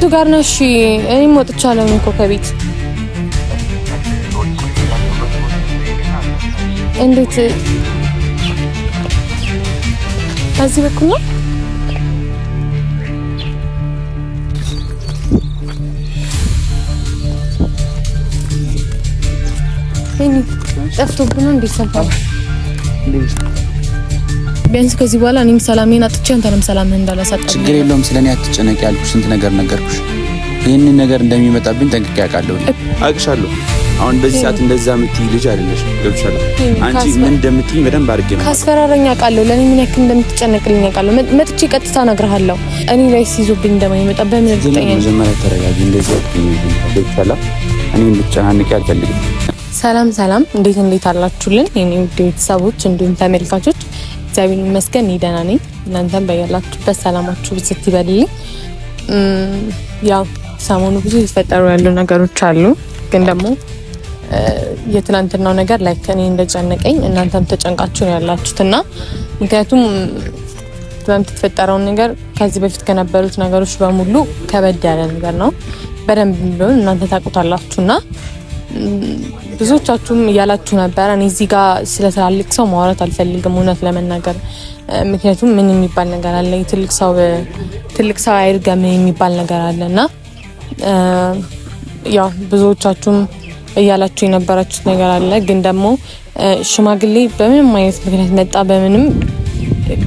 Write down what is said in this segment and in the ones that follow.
እሱ ጋር ነሽ? እኔም ወጥቻለሁ እኮ ከቤት። እንዴት እዚህ በኩል ነው? እኔ ጠፍቶብኝ ነው ሰፈር። ቢያንስ ከዚህ በኋላ እኔም ሰላሜን አጥቼ አንተንም ሰላምህን እንዳላሳጣ። ችግር የለውም ስለኔ አትጨነቂ ያልኩሽ ስንት ነገር ነገርኩሽ። ይሄንን ነገር እንደሚመጣብኝ ጠንቅቄ አውቃለሁ። አውቅሻለሁ። አሁን በዚህ ሰዓት እንደዛ የምትይ ልጅ አይደለሽ። ገብሻል? አንቺ ምን እንደምትይኝ በደንብ አድርጌ ነው ካስፈራረኛ አውቃለሁ። ለኔ ምን ያክል እንደምትጨነቅልኝ አውቃለሁ። መጥቼ ቀጥታ እነግርሃለሁ። እኔ ላይ ሲይዙብኝ እንደማይመጣ በምን እርግጠኛ ነኝ? መጀመሪያ ተረጋጊ። እንደዚህ ገብሻል? እኔን ልትጨናነቂ አልፈልግም። ሰላም፣ እንዴት አላችሁልን የኔ ውድ ቤተሰቦች እንዲሁም ተመልካቾች? እግዚአብሔር ይመስገን እኔ ደህና ነኝ። እናንተም በያላችሁበት ሰላማችሁ ብዝት ይበልልኝ። ያው ሰሞኑ ብዙ የተፈጠሩ ያሉ ነገሮች አሉ፣ ግን ደግሞ የትናንትናው ነገር ላይ ከኔ እንደጨነቀኝ እናንተም ተጨንቃችሁ ነው ያላችሁትና ምክንያቱም ትናንት የተፈጠረውን ነገር ከዚህ በፊት ከነበሩት ነገሮች በሙሉ ከበድ ያለ ነገር ነው። በደንብ ቢሆን እናንተ ታውቁታላችሁና ብዙዎቻችሁም እያላችሁ ነበር። እኔ እዚህ ጋር ስለተላልቅ ሰው ማውራት አልፈልግም እውነት ለመናገር ምክንያቱም ምን የሚባል ነገር አለ፣ ትልቅ ሰው አይርገም የሚባል ነገር አለና ያው ብዙዎቻችሁም እያላችሁ የነበራችሁት ነገር አለ። ግን ደግሞ ሽማግሌ በምንም አይነት ምክንያት መጣ በምንም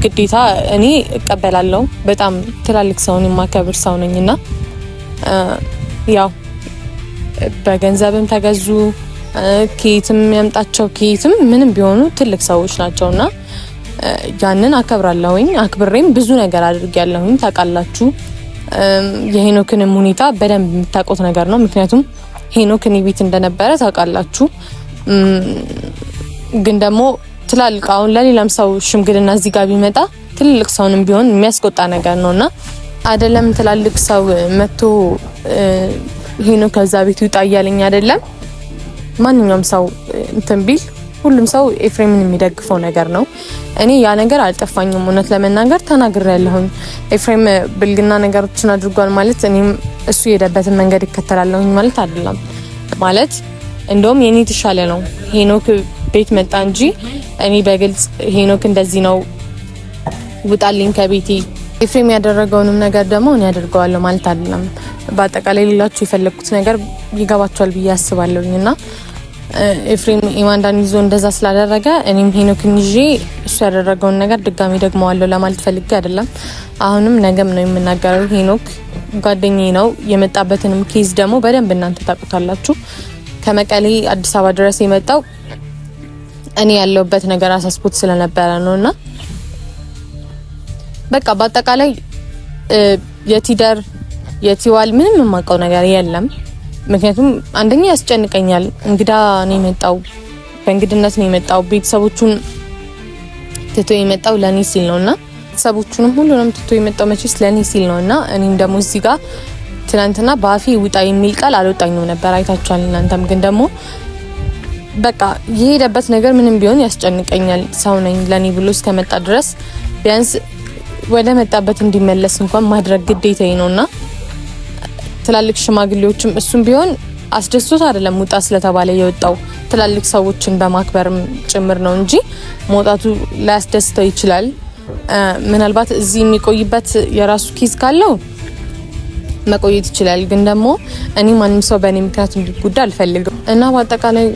ግዴታ እኔ እቀበላለሁ። በጣም ትላልቅ ሰውን የማከብር ሰው ነኝና ያው በገንዘብም ተገዙ ኬትም ያምጣቸው ኬትም ምንም ቢሆኑ ትልቅ ሰዎች ናቸውና ያንን አከብራለሁኝ። አክብሬም ብዙ ነገር አድርጌያለሁኝ። ታውቃላችሁ የሄኖክንም ሁኔታ በደንብ የምታውቁት ነገር ነው። ምክንያቱም ሄኖክ እኔ ቤት እንደነበረ ታውቃላችሁ። ግን ደግሞ ትላልቅ አሁን ለሌላም ሰው ሽምግልና እዚህ ጋር ቢመጣ ትልቅ ሰውንም ቢሆን የሚያስቆጣ ነገር ነውና አይደለም ትላልቅ ሰው መጥቶ ሄኖክ ከዛ ቤት ይውጣ እያለኝ አይደለም ማንኛውም ሰው እንትን ቢል ሁሉም ሰው ኤፍሬምን የሚደግፈው ነገር ነው። እኔ ያ ነገር አልጠፋኝም እውነት ለመናገር ተናግሬያለሁኝ። ኤፍሬም ብልግና ነገሮችን አድርጓል ማለት እኔም እሱ የሄደበትን መንገድ እከተላለሁኝ ማለት አይደለም። ማለት እንደውም የኔ ተሻለ ነው ሄኖክ ቤት መጣ እንጂ እኔ በግልጽ ሄኖክ እንደዚህ ነው ውጣልኝ ከቤቴ ኤፍሬም ያደረገውንም ነገር ደግሞ እኔ አደርገዋለሁ ማለት አይደለም። በአጠቃላይ ሌላችሁ የፈለኩት ነገር ይገባችኋል ብዬ አስባለሁኝና ኤፍሬም ኢማንዳን ይዞ እንደዛ ስላደረገ እኔም ሄኖክን ይዤ እሱ ያደረገውን ነገር ድጋሚ ደግመዋለሁ ለማለት ፈልጌ አይደለም። አሁንም ነገም ነው የምናገረው። ሄኖክ ጓደኛዬ ነው። የመጣበትንም ኬዝ ደግሞ በደንብ እናንተ ታውቁታላችሁ። ከመቀሌ አዲስ አበባ ድረስ የመጣው እኔ ያለውበት ነገር አሳስቦት ስለነበረ ነውና በቃ በአጠቃላይ የቲደር የቲዋል ምንም የማውቀው ነገር የለም። ምክንያቱም አንደኛ ያስጨንቀኛል። እንግዳ ነው የመጣው፣ በእንግድነት ነው የመጣው። ቤተሰቦቹን ትቶ የመጣው ለኔ ሲል ነውና ቤተሰቦቹንም ሁሉንም ትቶ የመጣው መቼስ ለኔ ሲል ነውና እኔም ደግሞ እዚህ ጋር ትናንትና በአፌ ውጣ የሚል ቃል አልወጣኝም ነበር። አይታችኋል እናንተም። ግን ደግሞ በቃ የሄደበት ነገር ምንም ቢሆን ያስጨንቀኛል። ሰው ነኝ ለኔ ብሎ እስከመጣ ድረስ ቢያንስ ወደ መጣበት እንዲመለስ እንኳን ማድረግ ግዴታዬ ነውና ትላልቅ ሽማግሌዎችም እሱም ቢሆን አስደስቶት አይደለም ውጣ ስለተባለ የወጣው ትላልቅ ሰዎችን በማክበርም ጭምር ነው እንጂ መውጣቱ ላያስደስተው ይችላል። ምናልባት እዚህ የሚቆይበት የራሱ ኬዝ ካለው መቆየት ይችላል። ግን ደግሞ እኔ ማንም ሰው በእኔ ምክንያት እንዲጎዳ አልፈልግም እና በአጠቃላይ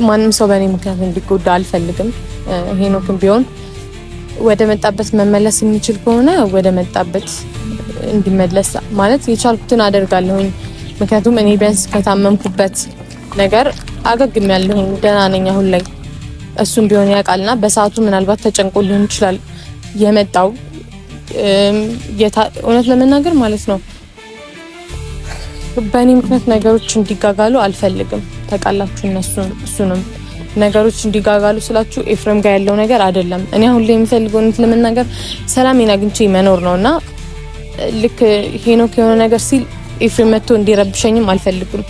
ማንም ሰው በእኔ ምክንያት እንዲጎዳ አልፈልግም። ሄኖክም ቢሆን ወደ መጣበት መመለስ የሚችል ከሆነ ወደ መጣበት እንዲመለስ ማለት የቻልኩትን አደርጋለሁኝ። ምክንያቱም እኔ ቢያንስ ከታመምኩበት ነገር አገግሜያለሁኝ፣ ደህና ነኝ አሁን ላይ። እሱም ቢሆን ያውቃልና በሰዓቱ ምናልባት ተጨንቆ ሊሆን ይችላል የመጣው። እውነት ለመናገር ማለት ነው በእኔ ምክንያት ነገሮች እንዲጋጋሉ አልፈልግም። ታውቃላችሁ እሱንም ነገሮች እንዲጋጋሉ ስላችሁ ኤፍሬም ጋር ያለው ነገር አይደለም። እኔ አሁን ላይ የምፈልገው እውነት ለመናገር ሰላሜን አግኝቼ መኖር ነውና ልክ ሄኖክ የሆነ ነገር ሲል ኤፍሬም መጥቶ እንዲረብሸኝም አልፈልግም።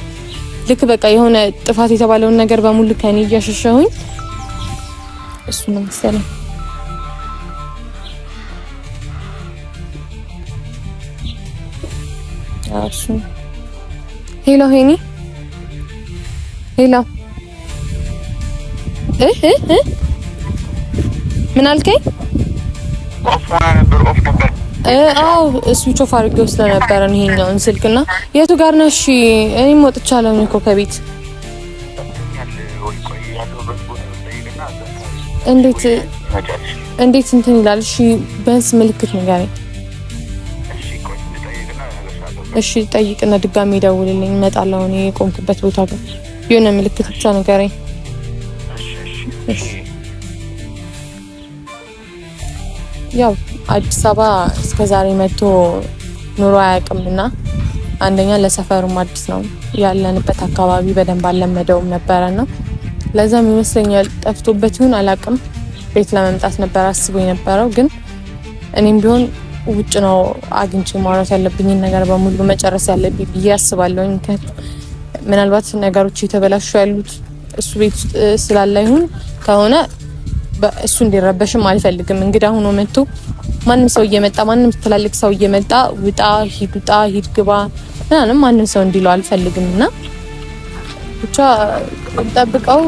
ልክ በቃ የሆነ ጥፋት የተባለውን ነገር በሙሉ ከኔ እያሸሸሁኝ እሱ ነው መሰለኝ። እሱ ሄሎ ሄኒ ሄሎ ምን አልከኝ? አዎ ስዊች ኦፍ አድርጌው ስለነበረ ነው ይሄኛውን ስልክና የቱ ጋር ነሽ? እኔም ወጥቻለሁ እኮ ከቤት። እንዴት እንትን ይላል? እሺ ቢያንስ ምልክት ንገረኝ። እሺ ጠይቅና ድጋሜ ደውልልኝ። እመጣለሁ። እኔ የቆምኩበት ቦታ ጋር የሆነ ምልክት ብቻ ንገረኝ። እሺ ያው አዲስ አበባ እስከዛሬ መጥቶ ኑሮ አያውቅምና አንደኛ ለሰፈሩም አዲስ ነው። ያለንበት አካባቢ በደንብ አልለመደውም ነበርና ለዛም ይመስለኛል ጠፍቶበት ይሁን አላውቅም። ቤት ለመምጣት ነበር አስቦ የነበረው፣ ግን እኔም ቢሆን ውጭ ነው አግኝቼ ማውራት ያለብኝን ነገር በሙሉ መጨረስ ያለብኝ ብዬ አስባለሁ። ምናልባት ነገሮች የተበላሹ ያሉት እሱ ቤት ውስጥ ስላለ ይሁን ከሆነ እሱ እንዲረበሽም አልፈልግም። እንግዳ ሆኖ መጥቶ ማንም ሰው እየመጣ ማንም ትላልቅ ሰው እየመጣ ውጣ ሂድ ግባ ምናምን ማንም ሰው እንዲለው አልፈልግምና ብቻ ጠብቀው።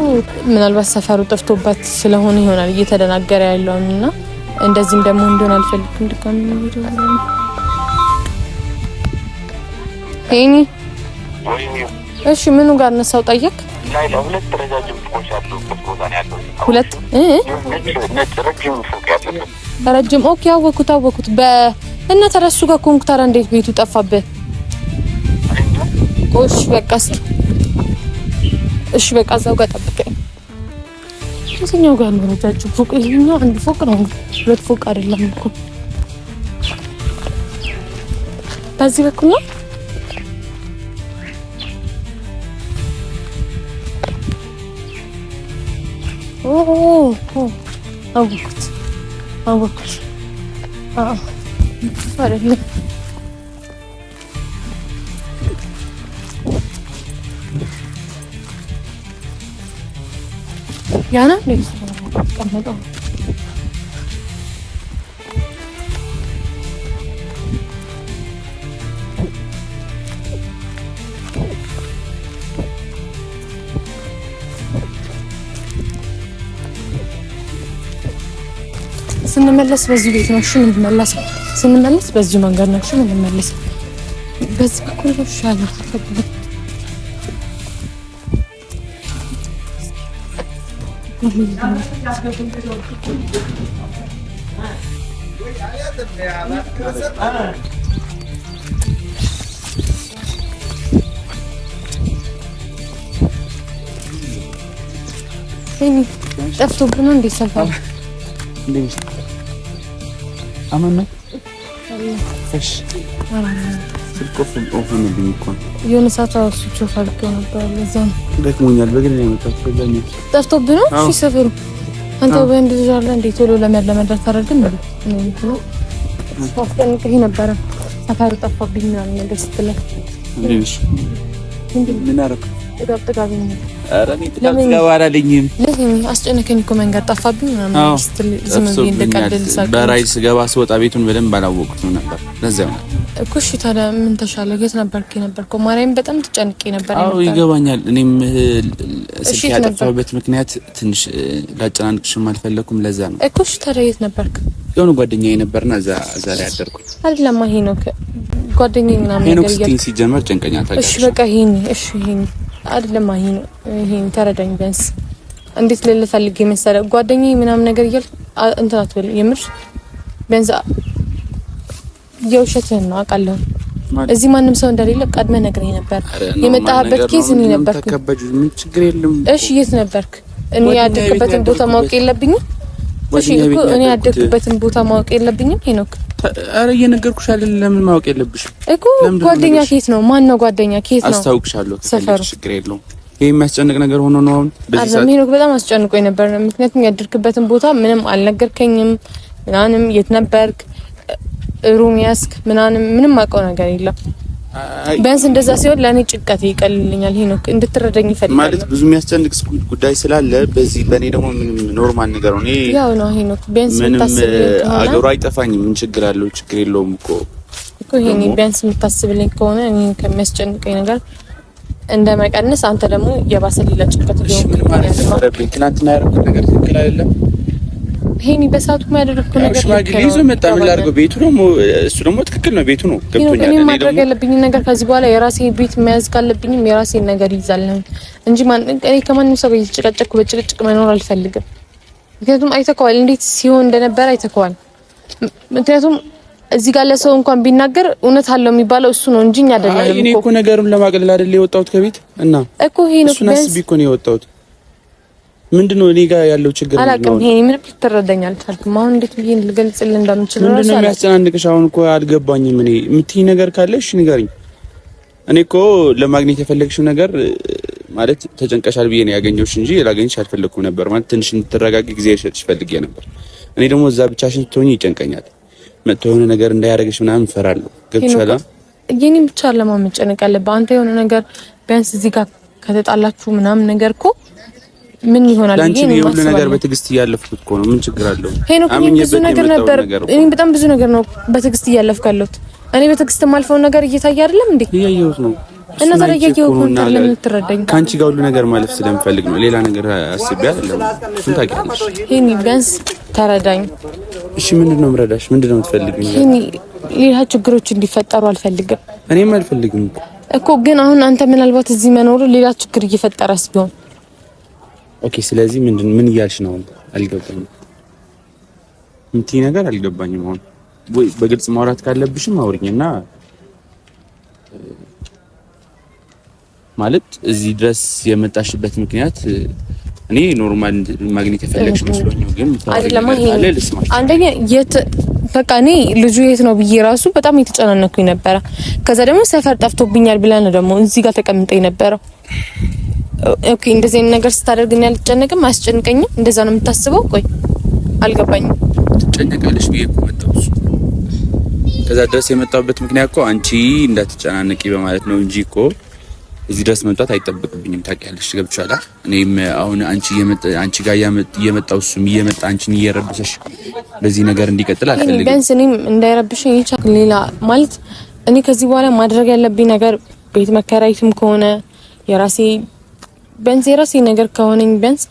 ምናልባት ሰፈሩ ጠፍቶበት ስለሆነ ይሆናል እየተደናገረ ያለውና እንደዚህም ደግሞ እንደሆነ አልፈልግም። ድጋሚ ነው ሄኒ እሺ ምኑ ጋር ነሳው ጠየቅ ላይ ለሁለት ረጃጅም ፎቆች ያሉበት ቦታ ነው ያለው። ሁለት ረጅም ፎቅ ያለበት ረጅም ኦኬ አወኩት እና ተረሱ ጋር ኮምፒውተር እንዴት ቤቱ ጠፋብህ? እሺ በቃ እዛው ጋር ጠብቀኝ። እዚህኛው ጋር ነው ረጃጅም ፎቅ። ይሄኛው አንድ ፎቅ ነው፣ ሁለት ፎቅ አይደለም እኮ። በዚህ በኩል ነው አወኩት። አይደለም ያና ለይስ ተቀመጠው ስንመለስ በዚህ ቤት ነው። እሺ እንመለስ። ስንመለስ በዚህ መንገድ ነው። እሺ እንመለስ። በዚህ በኩል ነው ሻለ ጠፍቶብን እንደ ሰፈር እንዴት አማን እሺ ስልኮፍን ቢንኮን የሆነ ሰዓት ስዊች ኦፍ አድርገው ነበር። ለዛም ደክሞኛል። በግሬ ነው የመጣሁት። ስለዚህ ጠፍቶብን ነው። እሺ ሰፈሩ አንተ ወንድ ልጅ አለ እንዴ? ቶሎ ለመለመድ ታደርግም ነው ነው አስጠንቅቄ ነበር። ሰፈሩ ጠፋብኝ ነው ነገር ስትለኝ ምን አደረኩ? ጥጋብኝ ኧረ እኔ ጥጋብ አላለኝም። ለምን አስጨነቀኝ እኮ መንገድ ጠፋብኝ ምናምን ስትል ዝም ብዬ እንደቀልል ሳቅ በራይድ ስገባ ስወጣ ቤቱን በደንብ አላወቅኩትም ነበር። ለዛው ነው እኮ። እሺ ታዲያ ምን ተሻለ? የት ነበርኩ? ማርያም በጣም ተጨንቄ ነበር። አዎ ይገባኛል። እኔም ስልክ ያጠፋሁበት ምክንያት ትንሽ ላጨናንቅሽም አልፈለኩም። ለዛ ነው እኮ። እሺ ታዲያ የት ነበርክ? የሆነ ጓደኛዬ ነበርና እዛ ላይ አደርኩ። አይደለም ሄኖክ ጓደኛዬ ምናምን ነገር ሄኖክ ሲጀመር ጨንቀኛ ታውቃለሽ። እሺ በቃ ይሄን አይደለም ይሄን ተረዳኝ። ቢያንስ እንዴት ልፈልግ መሰለ ጓደኛዬ ምናምን ነገር ይያል እንትን አትበል። የምር ቢያንስ የውሸትህን ነው አውቃለሁ። እዚህ ማንም ሰው እንደሌለ ቀድመህ ነግረኝ ነበር። የመጣህበት ኬዝ እኔ ነበርኩ። ምን ችግር የለም። እሺ የት ነበርክ? እኔ ያደግኩበትን ቦታ ማወቅ የለብኝም? እሺ እኮ እኔ ያደግኩበትን ቦታ ማወቅ የለብኝም ሄኖክ? አረ እየነገርኩሽ አይደል? ለምን ማወቅ የለብሽም እኮ። ጓደኛ ኬት ነው? ማን ነው ጓደኛ? ኬት ነው? አስታውቅሻለሁ። ችግር የለውም። ይሄ የሚያስጨንቅ ነገር ሆኖ ነው አሁን በዚህ ሰዓት። ሄኖክ በጣም አስጨንቆኝ ነበር። ምክንያቱም ያደርክበትን ቦታ ምንም አልነገርከኝም። ምናንም የት ነበርክ? ሩም ያስክ ምንም አውቀው ነገር የለም። ቢያንስ እንደዛ ሲሆን ለኔ ጭንቀት ይቀልልኛል። ሄኖክ እንድትረዳኝ ይፈልጋል። ማለት ብዙ የሚያስጨንቅ ጉዳይ ስላለ በዚህ በኔ ደግሞ ምንም ኖርማል ነገር ነው። እኔ ያው ነው ሄኖክ ቢያንስ ምንም አገሩ አይጠፋኝም። ምን ችግር አለው? ችግር የለውም እኮ እኮ ይሄን ቢያንስ የምታስብልኝ ከሆነ እኔ ከሚያስጨንቀኝ ነገር እንደመቀነስ አንተ ደግሞ የባሰ ሌላ ጭንቀት ሊሆን ይችላል። ትናንትና ያደረኩት ነገር ትክክል አይደለም። ይሄን በሰዓቱ ማያደርኩት ነገር ሽማግሌ ይዞ መጣ። ምን ላድርገው? ቤቱ ደግሞ እሱ ደግሞ ትክክል ነው። ቤቱ ነው ገብቶኛል። እኔ ማድረግ ያለብኝ ነገር ከዚህ በኋላ የራሴ ቤት መያዝ ካለብኝም የራሴን ነገር ይዛለሁ እንጂ እኔ ከማንም ሰው ጋር እየተጨቃጨቅኩ በጭቅጭቅ መኖር አልፈልግም። ምክንያቱም አይተከዋል እንዴት ሲሆን እንደነበረ አይተከዋል። ምክንያቱም እዚህ ጋር ለሰው እንኳን ቢናገር እውነት አለው የሚባለው እሱ ነው እንጂ እኛ አይደለም። እኔ እኮ ነገሩን ለማቅለል አይደል የወጣሁት ከቤት እና እኮ ይሄ ነው እሱን አስቤ እኮ ነው የወጣሁት። ምንድነው እኔ ጋር ያለው ችግር ነው? አላውቅም። ይሄ ምን ልትረዳኝ አልቻልክም። አሁን እንዴት ብዬ ልገልጽልህ እንደምችል ነው። ምንድነው የሚያስጨናንቅሽ? አሁን እኮ አልገባኝም። እኔ የምትይ ነገር ካለሽ ንገሪኝ። እኔ እኮ ለማግኘት የፈለግሽው ነገር ማለት ተጨንቀሻል ብዬ ነው ያገኘሁሽ እንጂ ላገኝሽ አልፈለኩም ነበር። ማለት ትንሽ እንድትረጋጊ ጊዜ ልሰጥሽ ፈልጌ ነበር። እኔ ደግሞ እዛ ብቻሽን ስትሆኚ ይጨንቀኛል። መጥቶ የሆነ ነገር እንዳያደርግሽ ምናምን እፈራለሁ። ገብቶሻል? የኔን ብቻ ለማመጨነቅ አለብህ አንተ። የሆነ ነገር ቢያንስ እዚህ ጋር ከተጣላችሁ ምናምን ነገር እኮ ምን ይሆናል? ላንቺ የሁሉ ነገር በትዕግስት እያለፍኩት እኮ ነው። ምን ችግር አለው? ብዙ ነገር ነበር። እኔ በጣም ብዙ ነገር ነው በትዕግስት እያለፍኩ ያለሁት። እኔ በትዕግስት የማልፈው ነገር እየታየ አይደለም እንዴ? እያየሁት ነው። እና ታዲያ እያየሁት ነው። ለምን ትረዳኝ? ካንቺ ጋር ሁሉ ነገር ማለፍ ስለምፈልግ ነው። ሌላ ነገር አስቤ አይደለም። እሱን ታውቂያለሽ። ይሄን ቢያንስ ተረዳኝ። እሺ ምንድነው የምረዳሽ? ምንድነው የምትፈልጊው? ይሄን ሌላ ችግሮች እንዲፈጠሩ አልፈልግም። እኔም አልፈልግም እኮ ግን አሁን አንተ ምናልባት እዚህ መኖር ሌላ ችግር እየፈጠረስ ቢሆን ኦኬ። ስለዚህ ምን እያልሽ ነው? አልገባኝም። ምንትይ ነገር አልገባኝም። አሁን ወይ በግልጽ ማውራት ካለብሽም አውሪኝና ማለት እዚህ ድረስ የመጣሽበት ምክንያት እኔ ኖርማል ማግኘት የፈለግሽ መስሎኝ ነው። ግን አይደለም። አንደኛ በቃ እኔ ልጁ የት ነው ብዬ ራሱ በጣም የተጨናነኩኝ ነበረ። ከዛ ደግሞ ሰፈር ጠፍቶብኛል ብላ ነው ደግሞ እዚህ ጋር ተቀምጠኝ ነበረው። ኦኬ እንደዚህ አይነት ነገር ስታደርግኝ አልጨነቅም፣ አያስጨንቀኝም። እንደዛ ነው የምታስበው? ቆይ አልገባኝም። ትጨነቃለሽ ብዬ እኮ መጣሁ። ከዛ ድረስ የመጣሁበት ምክንያት እኮ አንቺ እንዳትጨናነቂ በማለት ነው እንጂ እኮ እዚህ ድረስ መምጣት አይጠበቅብኝም። ታውቂያለሽ፣ ገብቶሻል? እኔም አሁን አንቺ ጋር እየመጣሁ እሱም እየመጣ አንቺን እየረበሸሽ በዚህ ነገር እንዲቀጥል አልፈልግም። ቢያንስ እኔም እንዳይረብሽኝ ይቻል ሌላ ማለት እኔ ከዚህ በኋላ ማድረግ ያለብኝ ነገር ቤት መከራየትም ከሆነ የራሴ ነገር ከሆነኝ ቢያንስ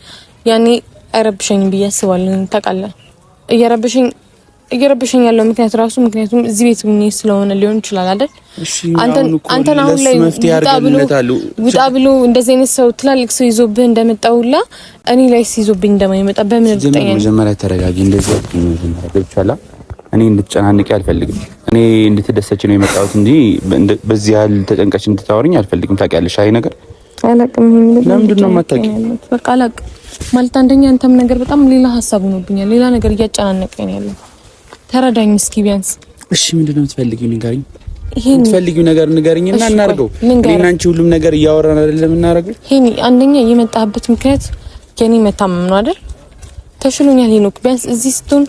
ያኔ አይረብሸኝም ብዬ አስባለሁ። ታውቃለህ፣ እየረብሸኝ ያለው ምክንያቱም እዚህ ቤት ምን ስለሆነ ሊሆን ይችላል አይደል? አንተን አሁን ላይ ውጣ ብሎ እንደዚህ አይነት ሰው ትላልቅ ሰው ይዞብህ እንደመጣውላ እኔ ላይ ሲይዞብኝ እንደማይመጣ በምን እርግጠኛ ነኝ? መጀመሪያ ተረጋጊ። እንደዚህ ገብቶሻል? እኔ እንድትጨናነቂ አልፈልግም። እኔ እንድትደሰች ነው የመጣሁት እንጂ በዚህ ያህል ተጨንቀሽ እንድታወሪኝ አልፈልግም። ታውቂያለሽ አይ ነገር አላቅም። ለምንድን ነው የማታውቂው? በቃ አላቅም ማለት አንደኛ አንተም ነገር በጣም ሌላ ሀሳብ ሆኖብኛል። ሌላ ነገር እያጨናነቀኝ ነው ያለው። ተረዳኝ እስኪ ቢያንስ። እሺ ምንድነው የምትፈልጊው? ንገሪኝ። የምትፈልጊው ነገር ንገሪኝና እናድርገው። እኔና አንቺ ሁሉም ነገር እያወራን አይደለም እናደርገው? ይሄን አንደኛ የመጣህበት ምክንያት የኔ መታመም ነው አይደል? ተሽሎኛል ሄኖክ። ቢያንስ እዚህ ስትሆን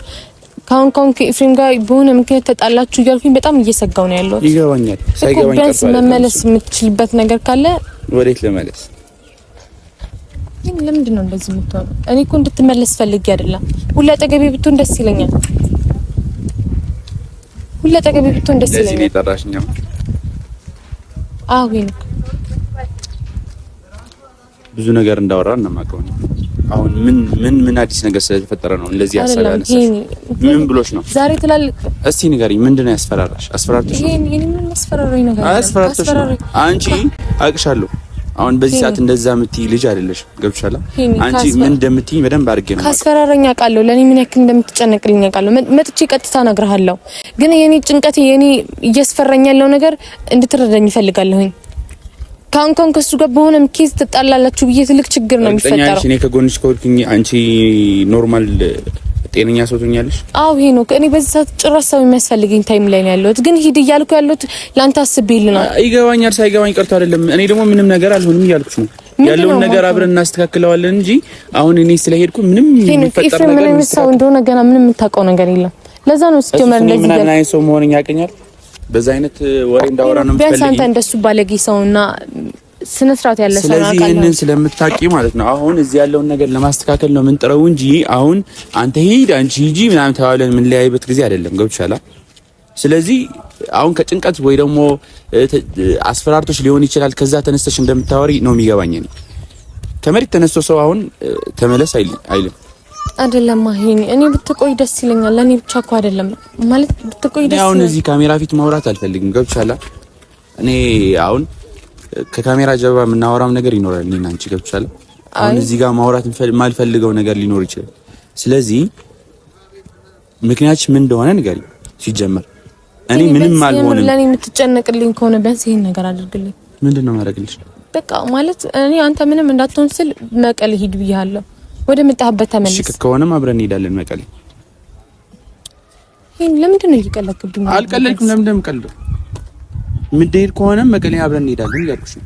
ካሁን ከኤፍሬም ጋር በሆነ ምክንያት ተጣላችሁ እያልኩኝ በጣም እየሰጋው ነው ያለው። ይገባኛል። ሳይገባኝ ቢያንስ መመለስ የምትችልበት ነገር ካለ ወዴት ልመለስ? ለምንድን ነው እንደዚህ የምትሆነው? እኔ እኮ እንድትመለስ ፈልጌ አይደለም። ሁላ አጠገቤ ብትሆን ደስ ይለኛል። ሁላ አጠገቤ ብትሆን ደስ ይለኛል። ለዚህ ነው የጠራሽኝ? አዎ ሄኖክ፣ ብዙ ነገር እንዳወራን ነው የማውቀው። አሁን ምን አዲስ ነገር ስለተፈጠረ ነው እንደዚህ ያሰላልሽ? ምን ብሎሽ ነው ዛሬ ትላልቅ? እስቲ ንገሪኝ፣ ምንድነው ያስፈራራሽ? አስፈራርተሽ ነው? ምን ያስፈራራኝ ነገር? አስፈራርተሽ ነው? አንቺ አቅሻለሁ። አሁን በዚህ ሰዓት እንደዛ የምትይ ልጅ አይደለሽ። ገብቶሻል? አንቺ ምን እንደምትይ በደንብ አድርጌ ነው ካስፈራራኝ አውቃለሁ። ለኔ ምን ያክል እንደምትጨነቅልኝ አውቃለሁ። መጥቼ ቀጥታ እነግርሃለሁ። ግን የኔ ጭንቀት የኔ እያስፈራኝ ያለው ነገር እንድትረዳኝ እፈልጋለሁኝ። ካንኮን ከሱ ጋር በሆነም ኬዝ ተጣላላችሁ ብዬ ትልቅ ችግር ነው የሚፈጠረው። እኔ ከጎንሽ ከሆንኩኝ አንቺ ኖርማል ጤነኛ ሰው ትሆኛለሽ? አዎ ሄኖክ፣ እኔ በዚህ ሰዓት ጭራሽ ሰው የሚያስፈልገኝ ታይም ላይ ነው ያለሁት። ግን ሂድ እያልኩ ያለሁት ላንተ አስቤልህ ነው። ይገባኛል። ሳይገባኝ ቀርቶ አይደለም። እኔ ደግሞ ምንም ነገር አልሆንም እያልኩሽ ነው። ያለውን ነገር አብረን እናስተካክለዋለን እንጂ አሁን እኔ ስለሄድኩ ምንም የሚፈጠር ነገር ነው። ሰው እንደሆነ ገና ምንም የምታውቀው ነገር የለም። ለዛ ነው ሲጀመር እንደዚህ ምን አይነት ሰው መሆንኝ ያቀኛል። በዛ አይነት ወሬ እንዳወራ ነው የምፈልገው። ቢያንስ አንተ እንደሱ ባለጌ ሰውና ስነ ስርዓት ያለ ሰው ነው። ስለዚህ ይሄንን ስለምታቂ ማለት ነው አሁን እዚህ ያለውን ነገር ለማስተካከል ነው የምንጥረው እንጂ አሁን አንተ ሂድ አንቺ ሂጂ ምናምን ተባብለን ምን ለያይበት ጊዜ አይደለም። ገብቶሻል? ስለዚህ አሁን ከጭንቀት ወይ ደግሞ አስፈራርቶሽ ሊሆን ይችላል ከዛ ተነስተሽ እንደምታወሪ ነው የሚገባኝ ነው። ከመሬት ተነስቶ ሰው አሁን ተመለስ አይልም አይደለም። እኔ ብትቆይ ደስ ይለኛል። ለኔ ብቻ እኮ አይደለም ማለት ብትቆይ ደስ ይለኛል። አሁን እዚህ ካሜራ ፊት ማውራት አልፈልግም። ገብቻላ እኔ አሁን ከካሜራ ጀርባ የምናወራም ነገር ይኖራል። እኔና አንቺ ገብቻላ አሁን እዚህ ጋር ማውራት የማልፈልገው ነገር ሊኖር ይችላል። ስለዚህ ምክንያትሽ ምን እንደሆነ ንገሪ። ሲጀመር እኔ ምንም አልሆንም። ለኔ የምትጨነቅልኝ ከሆነ ቢያንስ ይሄን ነገር አድርግልኝ። ምንድነው ማድረግልሽ? በቃ ማለት እኔ አንተ ምንም እንዳትሆን ስል መቀሌ ሂድ ብያለሁ። ወደ መጣህበት ተመለስ። እሺ ከሆነም አብረን እንሄዳለን መቀሌ። ለምንድን ነው እየቀለድክብኝ? አልቀለድኩም። ለምንድን ነው የምቀልደው? ምንድነው ከሆነ መቀሌ አብረን እንሄዳለን እያልኩሽ ነው።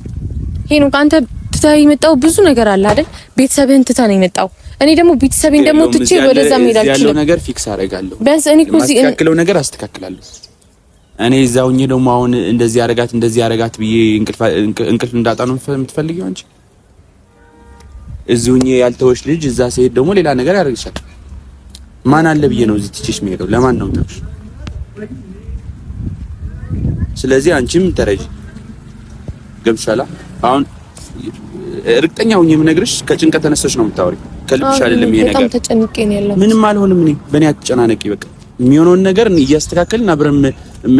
ይሄን አንተ ትተህ የመጣው ብዙ ነገር አለ አይደል? ቤተሰብህን ትተህ ነው የመጣው። እኔ ደግሞ ቤተሰቤን ደግሞ ትቼ ወደዛ መሄድ አልችልም። ያለው ነገር ፊክስ አደርጋለሁ። ቢያንስ እኔ እኮ እዚህ ያለው ነገር አስተካክላለሁ። እኔ እዛው ሆኜ ደግሞ አሁን እንደዚህ ያረጋት ብዬ እንቅልፍ እንዳጣ ነው የምትፈልጊው አንቺ? እዚሁኝ ያልተወሽ ልጅ እዛ ሲሄድ ደግሞ ሌላ ነገር ያደርግሻል። ማን አለ ብዬ ነው እዚህ ትችሽ የሚሄደው? ለማን ነው ታውሽ? ስለዚህ አንቺም ተረጂ። ገብሻላ? አሁን እርግጠኛ ሆኜ የምነግርሽ ከጭንቀት ተነስተሽ ነው የምታወሪ፣ ከልብሽ አይደለም ይሄ ነገር። በጣም ተጨንቄ ነው ያለው። ምንም አልሆንም። እኔ በእኔ አትጨናነቂ። በቃ የሚሆነውን ነገር እያስተካከልን አብረን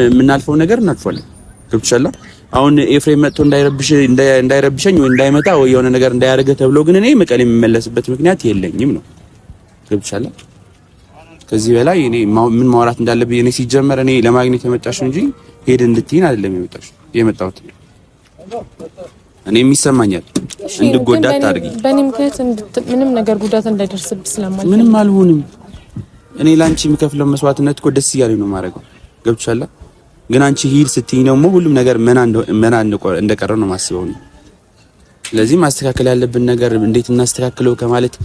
የምናልፈው ነገር እናልፋለን። ገብሻላ? አሁን ኤፍሬም መጥቶ እንዳይረብሸኝ ወይ እንዳይመጣ ወይ የሆነ ነገር እንዳያደርገ ተብሎ ግን እኔ መቀሌ የምመለስበት ምክንያት የለኝም ነው። ገብቻላ? ከዚህ በላይ እኔ ምን ማውራት እንዳለብኝ እኔ ሲጀመር እኔ ለማግኘት የመጣሽ እንጂ ሄድ እንድትይን አይደለም የመጣሁት። እኔም ይሰማኛል እንድጎዳት ታርጊ። በእኔ ምክንያት ምንም ነገር ጉዳት እንዳይደርስብኝ ስለማልፈልግ ምንም አልሆንም። እኔ ላንቺ የምከፍለው መስዋዕትነት እኮ ደስ እያለኝ ነው የማደርገው። ገብቻላ? ግን አንቺ ሂድ ስትይኝ ደግሞ ሁሉም ነገር መና እንደቀረ ነው ማስበው ነው። ስለዚህ ማስተካከል ያለብን ነገር እንዴት እናስተካክለው ከማለት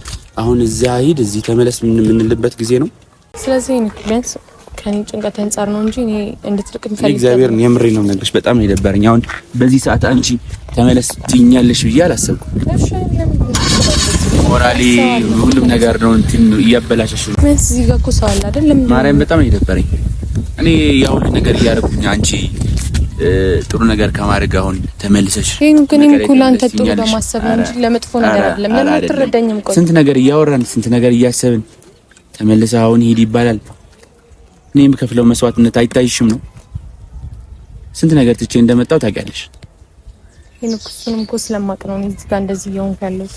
አሁን እዚያ ሂድ እዚህ ተመለስ የምንልበት ጊዜ ነው። ስለዚህ ቢያንስ ከኔ ጭንቀት አንፃር ነው እንጂ እኔ እንድትርቅ እንፈልግ እግዚአብሔርን የምሬ ነው ነገርሽ። በጣም ነው የደበረኝ። አሁን በዚህ ሰዓት አንቺ ተመለስ ትይኛለሽ ብዬ አላሰብኩም። ሞራሌ ሁሉም ነገር ነው እንትን እያበላሸሽ ነው። እዚህ ጋር እኮ ሰው አለ አይደል? ማርያም በጣም ነው የደበረኝ። እኔ ያው ነገር እያደረኩኝ አንቺ ጥሩ ነገር ከማድረግ አሁን ተመልሰሽ ይሄን ግን እንኩላን ተጥሩ በማሰብ ነው እንጂ ለመጥፎ ነገር አይደለም። ለምን ትረዳኝም? ቆይ ስንት ነገር እያወራን ስንት ነገር እያሰብን ተመልሰሽ አሁን ሂድ ይባላል። እኔም ከፍለው መስዋዕትነት አይታይሽም ነው? ስንት ነገር ትቼ እንደመጣው ታውቂያለሽ። እሱንም እኮ ስለማቅ ነው እዚህ ጋር እንደዚህ እየሆንኩ ያለሁት።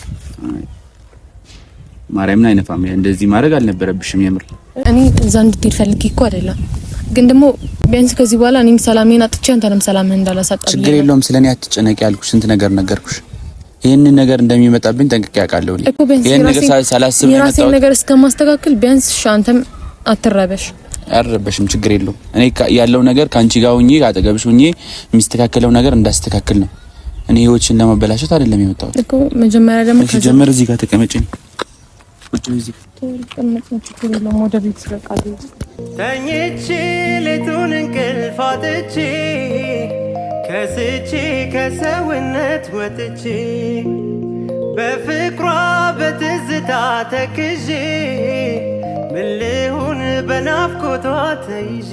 ማርያምን አይነፋም። እንደዚህ ማድረግ አልነበረብሽም። የምር እኔ እዛ እንድትሄድ ፈልጌ እኮ አይደለም፣ ግን ደግሞ ቢያንስ ከዚህ በኋላ እኔም ሰላሜን አጥቼ አንተንም ሰላምህን እንዳላሳጣ። ችግር የለውም። ስለኔ አትጨነቂ ያልኩሽ ስንት ነገር ነገርኩሽ። ይሄንን ነገር እንደሚመጣብኝ ጠንቅቄ አውቃለሁ። ይሄን ነገር ሳላስብ ነው የመጣሁት። ነገር እስከማስተካከል ቢያንስ አንተም አትረበሽ። አልረበሽም፣ ችግር የለውም። እኔ ያለው ነገር ካንቺ ጋር ሆኜ አጠገብሽ ሆኜ የሚስተካከለው ነገር እንዳስተካክል ነው። እኔ ህይወትሽን ለማበላሸት አይደለም የመጣሁት እኮ። መጀመሪያ ደግሞ ከጀመረ እዚህ ጋር ተቀመጪ። ቁጭ እዚህ ተኝቼ ሌቱን እንቅልፍ አጥቼ ከስቼ ከሰውነት ወጥቼ በፍቅሯ በትዝታ ተክዤ ምን ልሁን በናፍቆቷ ተይዤ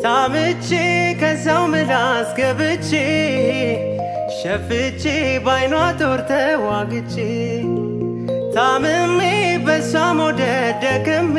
ታምቼ ከሰው ምላስ ገብቼ ሸፍቼ ባይኗ ጦር ተዋግቼ ታምሜ በሷ ሞደድ ደክሜ